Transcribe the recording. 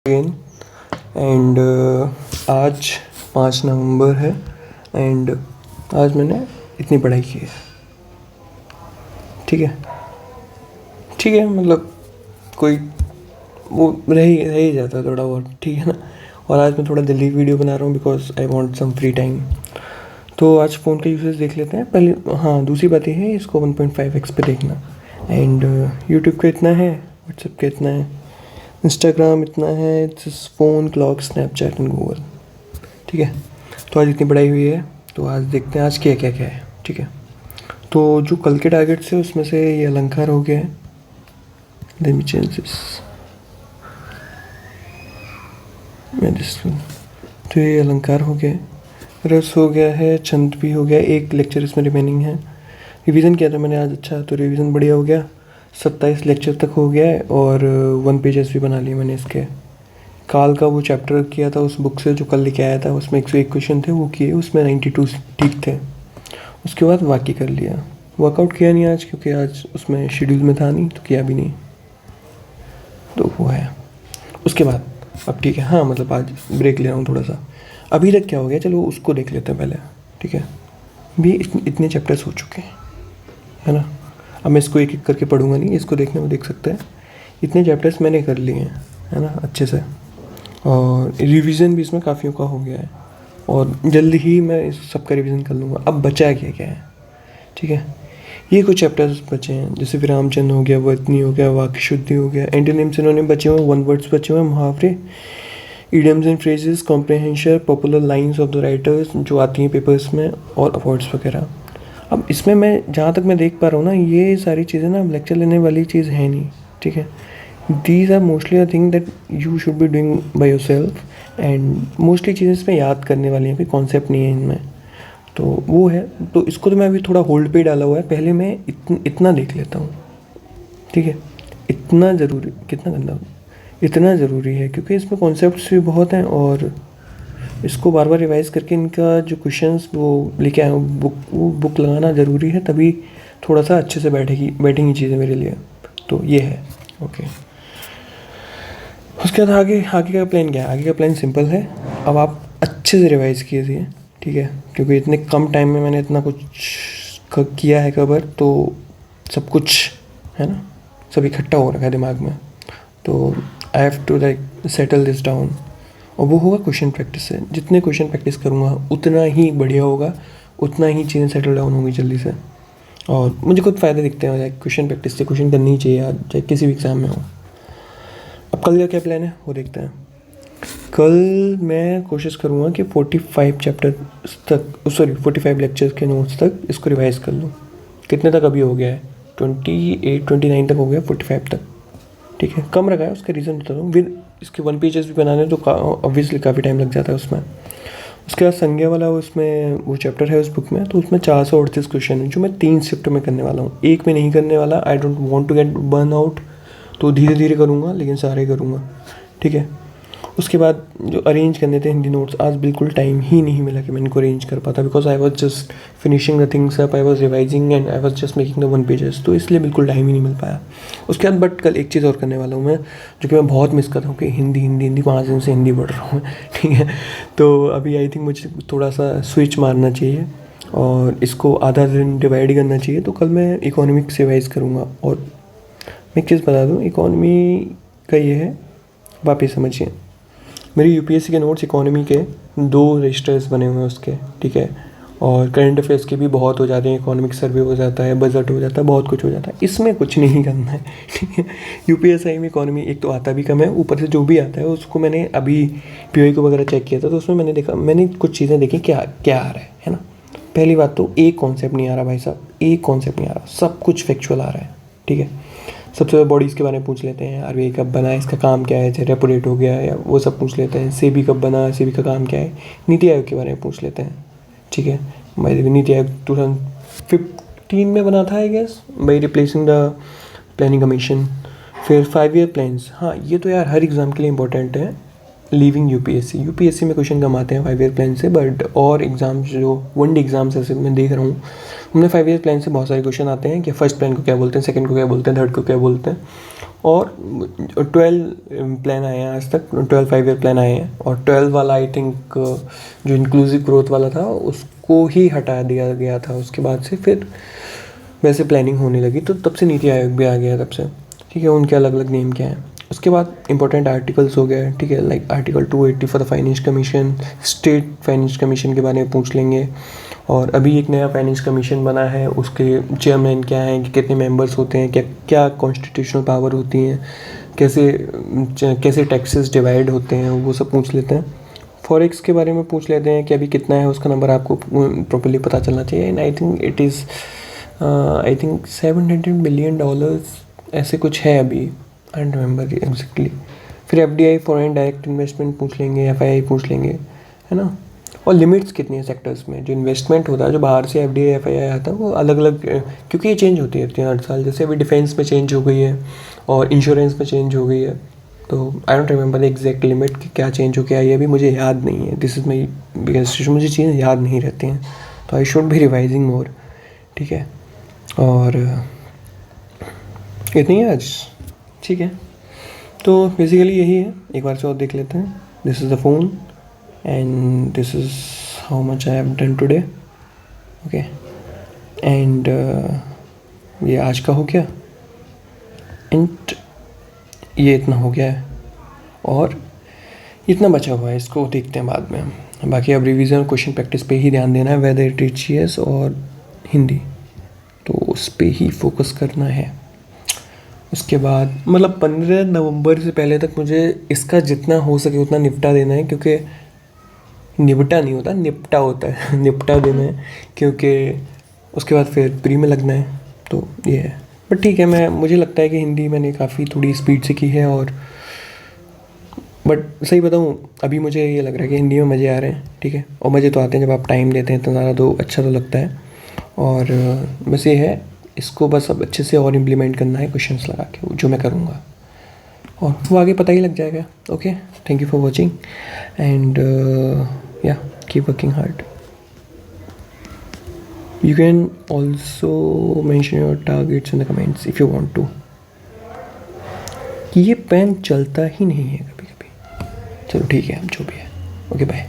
Again and आज 5 नवंबर है and आज मैंने इतनी पढ़ाई की है। ठीक है मतलब कोई वो रह ही जाता है थोड़ा बहुत, ठीक है ना। और आज मैं थोड़ा जल्दी वीडियो बना रहा हूँ because I want some free time. तो आज फ़ोन का यूसेज देख लेते हैं पहले। हाँ, दूसरी बात ये है इसको 1.5x पे देखना एंड यूट्यूब का इतना है, व्हाट्सएप का इतना है, इंस्टाग्राम इतना है, it's phone, clock, Snapchat and Google. ठीक है, तो आज इतनी पढ़ाई हुई है तो आज देखते हैं आज क्या क्या क्या है। ठीक है, तो जो कल के टारगेट्स है उसमें से ये अलंकार हो गया है। Let me change this. तो ये अलंकार हो गया है, रस हो गया है, छंद भी हो गया। एक लेक्चर इसमें रिमेनिंग है। रिवीजन किया था मैंने आज, अच्छा तो रिवीजन बढ़िया हो गया। 27 लेक्चर तक हो गया है और 1 पेजेस भी बना लिए मैंने इसके। काल का वो चैप्टर किया था उस बुक से जो कल लेके आया था, उसमें 101 क्वेश्चन थे वो किए, उसमें 92 ठीक थे। उसके बाद बाकी कर लिया। वर्कआउट किया नहीं आज क्योंकि आज उसमें शेड्यूल में था नहीं तो किया भी नहीं, तो वो है। उसके बाद अब ठीक है, हाँ मतलब आज ब्रेक ले रहा हूँ थोड़ा सा। अभी तक क्या हो गया चलो उसको देख लेते हैं पहले। ठीक है, भी इतने चैप्टर्स हो चुके हैं, है ना। अब मैं इसको एक एक करके पढ़ूंगा नहीं, इसको देखने में देख सकते हैं इतने चैप्टर्स मैंने कर लिए हैं, है ना, अच्छे से। और रिवीजन भी इसमें काफ़ियों का हो गया है और जल्दी ही मैं इस सब का रिवीजन कर लूँगा। अब बचा क्या क्या है, ठीक है। ये कुछ चैप्टर्स बचे हैं जैसे विरामचिन्ह हो गया, वर्तनी हो गया, वाक्य शुद्धि हो गया, एंटोनिम्स इन्होंने बचे हुए, वन वर्ड्स बचे हुए, मुहावरे, idioms and phrases, comprehension, popular lines of the writers जो आती हैं पेपर्स में, और अवार्ड्स वगैरह। अब इसमें मैं जहाँ तक मैं देख पा रहा हूँ ना, ये सारी चीज़ें ना लेक्चर लेने वाली चीज़ है नहीं। ठीक है, these are mostly a thing that you should be doing by yourself and mostly चीज़ें इसमें याद करने वाली हैं, कोई कॉन्सेप्ट नहीं है इनमें। तो वो है, तो इसको तो मैं अभी थोड़ा होल्ड पे डाला हुआ है। पहले मैं इतना देख लेता हूँ। ठीक है, इतना ज़रूरी, कितना गंदा, इतना ज़रूरी है क्योंकि इसमें कॉन्सेप्ट्स भी बहुत हैं और इसको बार बार रिवाइज करके इनका जो क्वेश्चंस वो लेके आए वो बुक लगाना ज़रूरी है, तभी थोड़ा सा अच्छे से बैठेंगी चीज़ें मेरे लिए। तो ये है, ओके। उसके बाद आगे का प्लान क्या है? आगे का प्लान सिंपल है। अब आप अच्छे से रिवाइज़ कीजिए, ठीक है, क्योंकि इतने कम टाइम में मैंने इतना कुछ किया है कवर, तो सब कुछ है ना, सब इकट्ठा हो रखा है दिमाग में। तो I have to like settle this down, और वो होगा क्वेश्चन प्रैक्टिस से। जितने क्वेश्चन प्रैक्टिस करूँगा उतना ही बढ़िया होगा, उतना ही चीज़ें सेटल डाउन होंगी जल्दी से। और मुझे खुद फ़ायदे दिखते हैं लाइक क्वेश्चन प्रैक्टिस से। क्वेश्चन करनी ही चाहिए यार, चाहे किसी भी एग्ज़ाम में हो। अब कल का क्या प्लान है वो देखते हैं। कल मैं कोशिश करूँगा कि 45 चैप्टर्स तक, 45 लेक्चर्स के नोट्स तक इसको रिवाइज़ कर लूँ। कितने तक अभी हो गया है? 28-29 तक हो गया, 45 तक। ठीक है, कम रखा है, उसका रीज़न बता दूँ। विद इसके 1 पेजेस भी बनाने तो ऑब्वियसली काफ़ी टाइम लग जाता है उसमें। उसके बाद संज्ञा वाला उसमें वो चैप्टर है उस बुक में, तो उसमें 438 क्वेश्चन है जो मैं 3 शिफ्ट में करने वाला हूँ, एक में नहीं करने वाला। I don't want to get burn out, तो धीरे धीरे करूँगा लेकिन सारे करूँगा। ठीक है, उसके बाद जो अरेंज करने थे हिंदी नोट्स, आज बिल्कुल टाइम ही नहीं मिला कि मैं इनको अरेंज कर पाता, because I was just finishing the things up, I was revising and I was just making the 1 pages, तो इसलिए बिल्कुल टाइम ही नहीं मिल पाया। उसके बाद बट कल एक चीज़ और करने वाला हूँ मैं, जो कि मैं बहुत मिस करता हूँ कि हिंदी 5 दिन से हिंदी पढ़ रहा हूँ मैं। ठीक है, तो अभी आई थिंक मुझे थोड़ा सा स्विच मारना चाहिए और इसको आधा दिन डिवाइड करना चाहिए। तो कल मैं इकोनॉमिक्स रिवाइज करूँगा। और मैं एक चीज़ बता दूँ, इकोनॉमी का ये है, वापस समझिए, मेरी यूपीएससी के नोट्स इकोनॉमी के 2 रजिस्टर्स बने हुए हैं उसके। ठीक है, और करंट अफेयर्स के भी बहुत हो जाते हैं, इकोनॉमिक सर्वे हो जाता है, बजट हो जाता है, बहुत कुछ हो जाता है। इसमें कुछ नहीं करना है, ठीक है। यूपीएससी में इकोनॉमी एक तो आता भी कम है, ऊपर से जो भी आता है उसको मैंने अभी पीओई को वगैरह चेक किया था, तो उसमें मैंने देखा, मैंने कुछ चीज़ें देखी क्या आ रहा है ना। पहली बात तो एक कॉन्सेप्ट नहीं आ रहा भाई साहब, एक कॉन्सेप्ट नहीं आ रहा, सब कुछ फैक्चुअल आ रहा है। ठीक है, सबसे ज़्यादा बॉडीज़ के बारे में पूछ लेते हैं, आरबीआई कब बना, इसका काम क्या है, रेपो रेट हो गया या वो सब पूछ लेते हैं। सेबी कब बना, सेबी का काम क्या है, नीति आयोग के बारे में पूछ लेते हैं। ठीक है, भाई नीति आयोग 2015 में बना था I guess, by replacing the planning commission. फिर 5 ईयर प्लान्स, हाँ ये तो यार हर एग्ज़ाम के लिए इंपॉर्टेंट है, लीविंग यूपीएससी में क्वेश्चन कम आते हैं 5 ईयर प्लान से, बट और एग्जाम्स जो 1D एग्जाम्स ऐसे मैं देख रहा हूँ उनमें 5 ईयर प्लान से बहुत सारे क्वेश्चन आते हैं कि फर्स्ट प्लान को क्या बोलते हैं, सेकंड को क्या बोलते हैं, थर्ड को क्या बोलते हैं। और 12 प्लान आए हैं आज तक, 12 5 ईयर प्लान आए हैं, और 12 वाला आई थिंक जो इंक्लूसिव ग्रोथ वाला था उसको ही हटा दिया गया था। उसके बाद से फिर वैसे प्लानिंग होने लगी, तो तब से नीति आयोग भी आ गया तब से, ठीक है। उनके अलग अलग नेम क्या हैं। उसके बाद इंपॉर्टेंट आर्टिकल्स हो गए, ठीक है, like article 280 for the finance commission, state finance commission के बारे में पूछ लेंगे। और अभी एक नया फाइनेंस कमीशन बना है, उसके चेयरमैन क्या हैं, कि कितने मेंबर्स होते हैं, क्या क्या कॉन्स्टिट्यूशनल पावर होती हैं, कैसे टैक्सेस डिवाइड होते हैं, वो सब पूछ लेते हैं। फॉरेक्स के बारे में पूछ लेते हैं कि अभी कितना है, उसका नंबर आपको प्रॉपर्ली पता चलना चाहिए। And I think it is $700 billion ऐसे कुछ है अभी, आई डोंट रिमेंबर एग्जैक्टली। फिर एफडीआई फॉरेन डायरेक्ट इन्वेस्टमेंट पूछ लेंगे, एफआईआई पूछ लेंगे, है ना। और लिमिट्स कितनी है सेक्टर्स में, जो इन्वेस्टमेंट होता है, जो बाहर से एफडीआई एफआईआई आता है, वो अलग अलग, क्योंकि ये चेंज होती रहती है हर साल। जैसे अभी डिफेंस में चेंज हो गई है और इंश्योरेंस में चेंज हो गई है, तो I don't remember the exact limit कि क्या चेंज हो गया, ये भी मुझे याद नहीं है। This is my biggest issue, मुझे चीज़ें याद नहीं रहती हैं, तो आई शुड बी रिवाइजिंग मोर, ठीक है। और इतनी है आज, ठीक है। तो बेसिकली यही है, एक बार से और देख लेते हैं। This is the phone and this is how much I have done today, okay. And ये आज का हो गया, एंड ये इतना हो गया है, और इतना बचा हुआ है, इसको देखते हैं बाद में। बाकी अब रिवीजन और क्वेश्चन प्रैक्टिस पे ही ध्यान देना है, वेदर इट इज जीएस और हिंदी, तो उस पर ही फोकस करना है। उसके बाद मतलब 15 नवंबर से पहले तक मुझे इसका जितना हो सके उतना निपटा देना है, क्योंकि निपटा नहीं होता, निपटा होता है निपटा देना है, क्योंकि उसके बाद फिर प्री में लगना है, तो ये है। बट ठीक है, मुझे लगता है कि हिंदी मैंने काफ़ी थोड़ी स्पीड से की है, और बट सही बताऊँ अभी मुझे ये लग रहा है कि हिंदी में मज़े आ रहे हैं, ठीक है। और मज़े तो आते हैं जब आप टाइम देते हैं तो ज़्यादा, तो अच्छा तो लगता है। और बस ये है, इसको बस अब अच्छे से और इम्प्लीमेंट करना है क्वेश्चंस लगा के, जो मैं करूँगा, और वो आगे पता ही लग जाएगा। Okay, thank you for watching, and yeah keep working hard. You can also mention your targets in the comments if you want to। ये पेन चलता ही नहीं है कभी कभी, चलो ठीक है, जो भी है, ओके बाय।